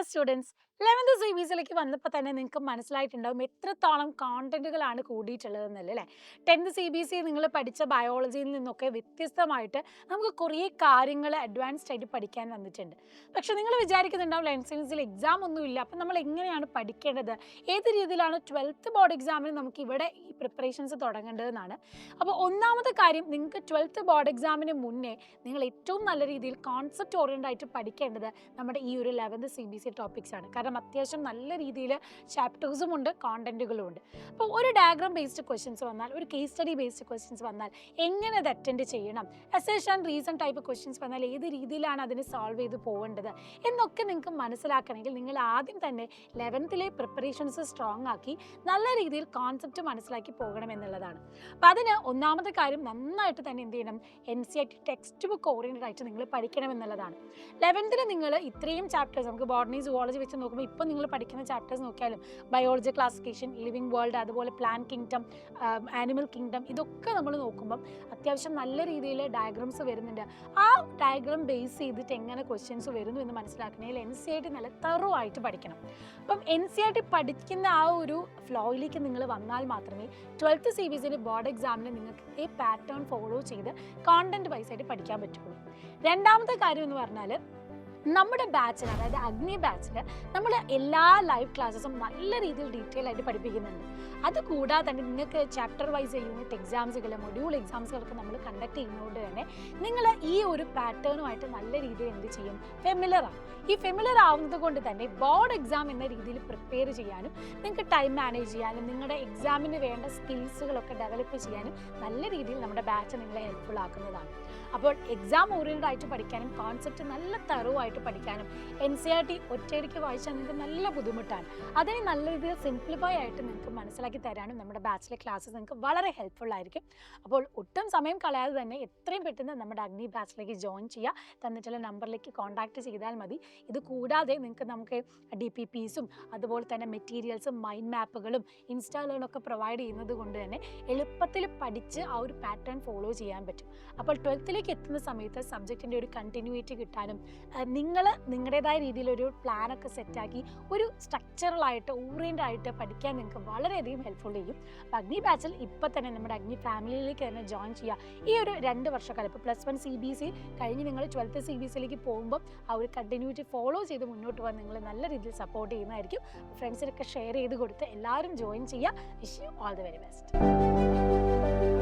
Students, 11th CBSയിലേക്ക് വന്നപ്പോൾ തന്നെ നിങ്ങൾക്ക് മനസ്സിലായിട്ടുണ്ടാവും എത്രത്തോളം കോണ്ടന്റുകളാണ് കൂടിയിട്ടുള്ളതെന്നല്ലേ അല്ലേ. 10th CBSE നിങ്ങൾ പഠിച്ച ബയോളജിയിൽ നിന്നൊക്കെ വ്യത്യസ്തമായിട്ട് നമുക്ക് കുറേ കാര്യങ്ങൾ അഡ്വാൻസ്ഡ് ആയിട്ട് പഠിക്കാൻ വന്നിട്ടുണ്ട്. പക്ഷെ നിങ്ങൾ വിചാരിക്കുന്നുണ്ടാവും 11th CBSയിൽ എക്സാം ഒന്നുമില്ല, അപ്പം നമ്മൾ എങ്ങനെയാണ് പഠിക്കേണ്ടത്, ഏത് രീതിയിലാണ് 12th ബോർഡ് എക്സാമിന് നമുക്ക് ഇവിടെ ഈ പ്രിപ്പറേഷൻസ് തുടങ്ങേണ്ടതെന്നാണ്. അപ്പോൾ ഒന്നാമത്തെ കാര്യം, നിങ്ങൾക്ക് 12th ബോർഡ് എക്സാമിന് മുന്നേ നിങ്ങൾ ഏറ്റവും നല്ല രീതിയിൽ കോൺസെപ്റ്റ് ഓറിയൻറ്റഡ് ആയിട്ട് പഠിക്കേണ്ടത് നമ്മുടെ ഈ ഒരു 11th CBSE ടോപ്പിക്സ് ആണ്. കാരണം അത്യാവശ്യം നല്ല രീതിയിൽ ചാപ്റ്റേഴ്സും ഉണ്ട്, കോണ്ടന്റുകളും ഉണ്ട്. അപ്പോൾ ഒരു ഡയഗ്രാം ബേസ്ഡ് ക്വസ്റ്റ്യൻസ് വന്നാൽ, ഒരു കേസ് സ്റ്റഡി ബേസ്ഡ് ക്വസ്റ്റ്യൻസ് വന്നാൽ എങ്ങനെ അത് അറ്റൻഡ് ചെയ്യണം, assertion and reason type questions വന്നാൽ ഏത് രീതിയിലാണ് അതിന് സോൾവ് ചെയ്ത് പോകേണ്ടത് എന്നൊക്കെ നിങ്ങൾക്ക് മനസ്സിലാക്കണമെങ്കിൽ നിങ്ങൾ ആദ്യം തന്നെ 11th പ്രിപ്പറേഷൻസ് സ്ട്രോങ് ആക്കി നല്ല രീതിയിൽ കോൺസെപ്റ്റ് മനസ്സിലാക്കി പോകണം എന്നുള്ളതാണ്. അപ്പോൾ അതിന് ഒന്നാമത്തെ കാര്യം, നന്നായിട്ട് തന്നെ എന്ത് ചെയ്യണം, NCERT ടെക്സ്റ്റ് ബുക്ക് ഓറിയൻറ്റഡ് ആയിട്ട് നിങ്ങൾ പഠിക്കണം എന്നുള്ളതാണ്. 11th നിങ്ങൾ ഇത്രയും ചാപ്റ്റേഴ്സ്, നമുക്ക് ബോട്ടണി സുവോളജി വെച്ച് നോക്കുമ്പോൾ ഇപ്പോൾ നിങ്ങൾ പഠിക്കുന്ന ചാപ്റ്റേഴ്സ് നോക്കിയാലും ബയോളജി ക്ലാസിഫിക്കേഷൻ, ലിവിങ് വേൾഡ്, അതുപോലെ പ്ലാന്റ് കിങ്ഡം, ആനിമൽ കിങ്ഡം, ഇതൊക്കെ നമ്മൾ നോക്കുമ്പം അത്യാവശ്യം നല്ല രീതിയിൽ ഡയഗ്രാംസ് വരുന്നുണ്ട്. ആ ഡയഗ്രാം ബേസ് ചെയ്തിട്ട് എങ്ങനെ ക്വസ്റ്റ്യൻസ് വരുന്നു എന്ന് മനസ്സിലാക്കണമെങ്കിൽ NCERT നല്ല തറോ ആയിട്ട് പഠിക്കണം. അപ്പം NCERT പഠിക്കുന്ന ആ ഒരു ഫ്ലോയിലേക്ക് നിങ്ങൾ വന്നാൽ മാത്രമേ 12th CBSE ബോർഡ് എക്സാമിന് നിങ്ങൾക്ക് ഈ പാറ്റേൺ ഫോളോ ചെയ്ത് കോണ്ടന്റ് വൈസ് ആയിട്ട് പഠിക്കാൻ പറ്റുള്ളൂ. രണ്ടാമത്തെ കാര്യം എന്ന് പറഞ്ഞാൽ, നമ്മുടെ ബാച്ചിൽ, അതായത് അഗ്നി ബാച്ചിൽ നമ്മൾ എല്ലാ ലൈവ് ക്ലാസ്സസും നല്ല രീതിയിൽ ഡീറ്റെയിൽ ആയിട്ട് പഠിപ്പിക്കുന്നുണ്ട്. അതുകൂടാതെ തന്നെ നിങ്ങൾക്ക് ചാപ്റ്റർ വൈസ് യൂണിറ്റ് എക്സാംസുകൾ, മൊഡ്യൂൾ എക്സാംസുകളൊക്കെ നമ്മൾ കണ്ടക്ട് ചെയ്യുന്നതുകൊണ്ട് തന്നെ നിങ്ങൾ ഈ ഒരു പാറ്റേണുമായിട്ട് നല്ല രീതിയിൽ എന്ത് ചെയ്യും, ഫെമിലറാണ്. ഈ ഫെമിലർ ആവുന്നത് കൊണ്ട് തന്നെ ബോർഡ് എക്സാം എന്ന രീതിയിൽ പ്രിപ്പയർ ചെയ്യാനും നിങ്ങൾക്ക് ടൈം മാനേജ് ചെയ്യാനും നിങ്ങളുടെ എക്സാമിന് വേണ്ട സ്കിൽസുകളൊക്കെ ഡെവലപ്പ് ചെയ്യാനും നല്ല രീതിയിൽ നമ്മുടെ ബാച്ച് നിങ്ങളെ ഹെൽപ്ഫുൾ ആക്കുന്നതാണ്. അപ്പോൾ എക്സാം ഓറിയൻറ്റഡ് ആയിട്ട് പഠിക്കാനും കോൺസെപ്റ്റ് നല്ല തറവായിട്ട് പഠിക്കാനും NCERT ഒറ്റയടിക്ക് വായിച്ചാൽ നിങ്ങൾക്ക് നല്ല ബുദ്ധിമുട്ടാണ്. അതിന് നല്ല രീതിയിൽ സിംപ്ലിഫൈ ആയിട്ട് നിങ്ങൾക്ക് മനസ്സിലാക്കി തരാനും നമ്മുടെ ബാച്ചിലെ ക്ലാസ്സസ് നിങ്ങൾക്ക് വളരെ ഹെൽപ്ഫുൾ ആയിരിക്കും. അപ്പോൾ ഒട്ടും സമയം കളയാതെ തന്നെ എത്രയും പെട്ടെന്ന് നമ്മുടെ അഗ്നി ബാച്ചിലേക്ക് ജോയിൻ ചെയ്യുക. തന്നിട്ടുള്ള നമ്പറിലേക്ക് കോൺടാക്ട് ചെയ്താൽ മതി. ഇത് കൂടാതെ നമുക്ക് DPPസും അതുപോലെ തന്നെ മെറ്റീരിയൽസും മൈൻഡ് മാപ്പുകളും ഇൻസ്റ്റാളുകളൊക്കെ പ്രൊവൈഡ് ചെയ്യുന്നത് കൊണ്ട് തന്നെ എളുപ്പത്തിൽ പഠിച്ച് ആ ഒരു പാറ്റേൺ ഫോളോ ചെയ്യാൻ പറ്റും. അപ്പോൾ 12th എത്തുന്ന സമയത്ത് സബ്ജക്റ്റിൻ്റെ ഒരു കണ്ടിന്യൂറ്റി കിട്ടാനും നിങ്ങൾ നിങ്ങളുടേതായ രീതിയിലൊരു പ്ലാനൊക്കെ സെറ്റാക്കി ഒരു സ്ട്രക്ചറലായിട്ട് ഓറിയൻ്റ് ആയിട്ട് പഠിക്കാൻ നിങ്ങൾക്ക് വളരെയധികം ഹെൽപ്ഫുൾ ചെയ്യും. അപ്പോൾ അഗ്നി ബാച്ചിൽ ഇപ്പോൾ തന്നെ നമ്മുടെ അഗ്നി ഫാമിലിയിലേക്ക് തന്നെ ജോയിൻ ചെയ്യുക. ഈ ഒരു 2 വർഷക്കാലം, ഇപ്പോൾ +1 CBSE കഴിഞ്ഞ് നിങ്ങൾ 12th CBSEയിലേക്ക് പോകുമ്പോൾ ആ ഒരു കണ്ടിന്യൂറ്റി ഫോളോ ചെയ്ത് മുന്നോട്ട് പോകാൻ നിങ്ങൾ നല്ല രീതിയിൽ സപ്പോർട്ട് ചെയ്യുന്നതായിരിക്കും. ഫ്രണ്ട്സിനൊക്കെ ഷെയർ ചെയ്ത് കൊടുത്ത് എല്ലാവരും ജോയിൻ ചെയ്യുക. Wish you all the very best.